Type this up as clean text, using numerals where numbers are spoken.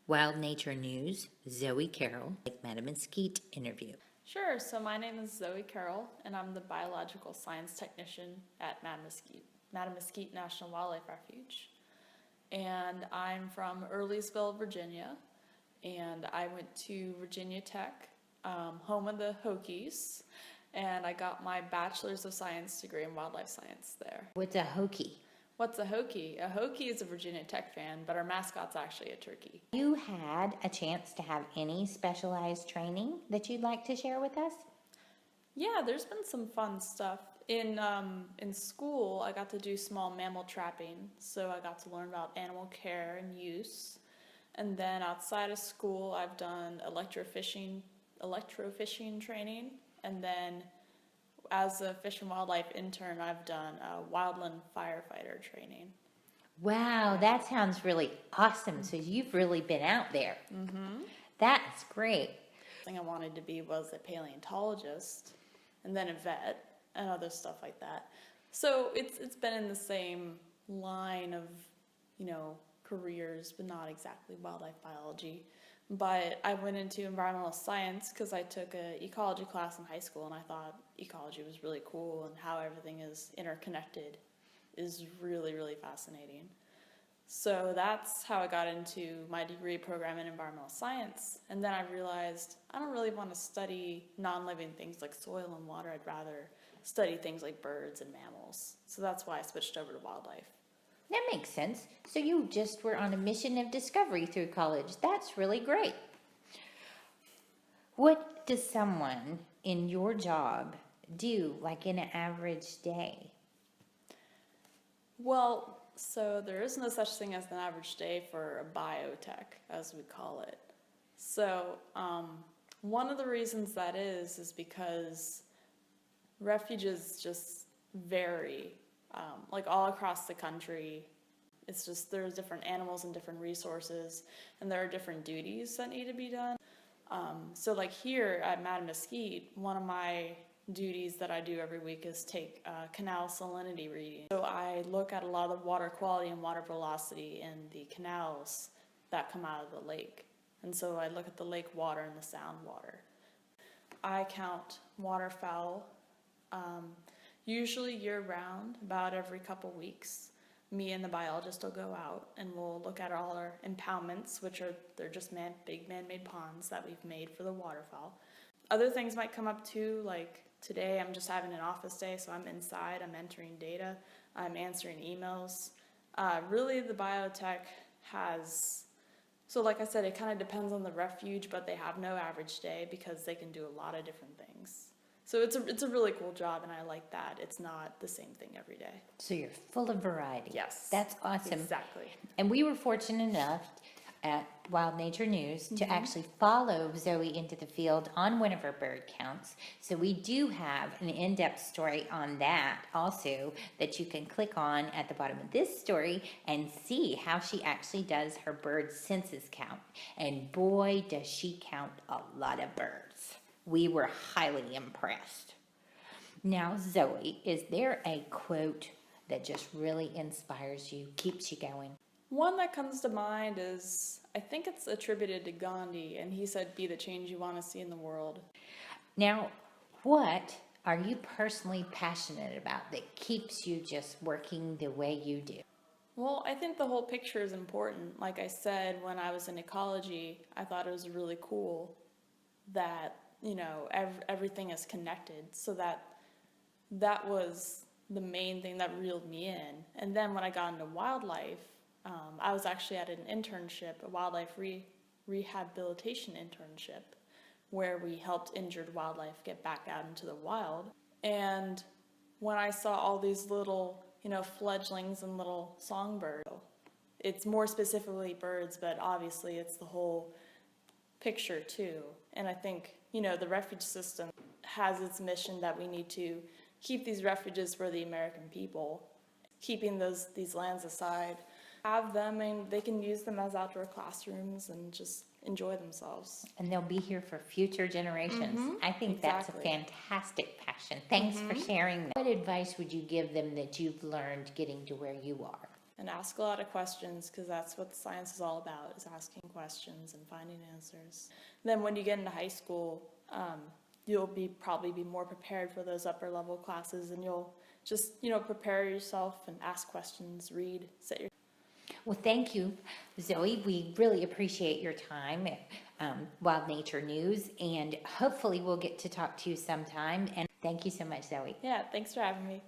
Wild Nature News, Zoe Carroll, Mattamuskeet interview. Sure, so my name is Zoe Carroll, and I'm the biological science technician at Mattamuskeet National Wildlife Refuge. And I'm from Earlysville, Virginia, and I went to Virginia Tech, home of the Hokies, and I got my Bachelor's of Science degree in Wildlife Science there. What's a Hokie? What's a Hokie? A Hokie is a Virginia Tech fan, but our mascot's actually a turkey. You had a chance to have any specialized training that you'd like to share with us? Yeah, there's been some fun stuff. In school, I got to do small mammal trapping, so I got to learn about animal care and use. And then outside of school, I've done electrofishing training, and then as a Fish and Wildlife intern, I've done wildland firefighter training. Wow, that sounds really awesome. So you've really been out there. Mm-hmm. That's great. The thing I wanted to be was a paleontologist, and then a vet, and other stuff like that. So it's been in the same line of, careers, but not exactly wildlife biology. But I went into environmental science because I took an ecology class in high school, and I thought ecology was really cool, and how everything is interconnected is really, really fascinating. So that's how I got into my degree program in environmental science. And then I realized I don't really want to study non-living things like soil and water. I'd rather study things like birds and mammals. So that's why I switched over to wildlife. That makes sense. So you just were on a mission of discovery through college. That's really great. What does someone in your job do, like in an average day? Well, so there is no such thing as an average day for a biotech, as we call it. So one of the reasons that is because refuges just vary. Like all across the country, it's just there's different animals and different resources, and there are different duties that need to be done. So like here at Mattamuskeet, one of my duties that I do every week is take canal salinity reading. So I look at a lot of water quality and water velocity in the canals that come out of the lake. And so I look at the lake water and the sound water. I count waterfowl, usually year-round, about every couple weeks. Me and the biologist will go out and we'll look at all our impoundments, they're just big man-made ponds that we've made for the waterfowl. Other things might come up too, like today I'm just having an office day, so I'm inside, I'm entering data, I'm answering emails. Really the biotech so like I said, it kind of depends on the refuge, but they have no average day because they can do a lot of different things. So it's a really cool job, and I like that. It's not the same thing every day. So you're full of variety. Yes. That's awesome. Exactly. And we were fortunate enough at Wild Nature News to actually follow Zoe into the field on one of her bird counts. So we do have an in-depth story on that also that you can click on at the bottom of this story and see how she actually does her bird census count. And boy, does she count a lot of birds. We were highly impressed. Now, Zoe, is there a quote that just really inspires you, keeps you going? One that comes to mind is, I think it's attributed to Gandhi, and he said, "Be the change you want to see in the world." Now, what are you personally passionate about that keeps you just working the way you do? Well, I think the whole picture is important. Like I said, when I was in ecology, I thought it was really cool that everything is connected. So that was the main thing that reeled me in. And then when I got into wildlife, I was actually at an internship, a wildlife rehabilitation internship, where we helped injured wildlife get back out into the wild. And when I saw all these little, fledglings and little songbirds, it's more specifically birds, but obviously it's the whole picture too. And I think, the refuge system has its mission that we need to keep these refuges for the American people, keeping these lands aside, have them, and they can use them as outdoor classrooms and just enjoy themselves. And they'll be here for future generations. I think that's a fantastic passion. Thanks for sharing that. What advice would you give them that you've learned getting to where you are? And ask a lot of questions, because that's what science is all about, is asking questions and finding answers. Then when you get into high school, you'll probably be more prepared for those upper level classes, and you'll just, prepare yourself and ask questions, read, set your... Well, thank you, Zoe. We really appreciate your time at Wild Nature News, and hopefully we'll get to talk to you sometime. And thank you so much, Zoe. Yeah, thanks for having me.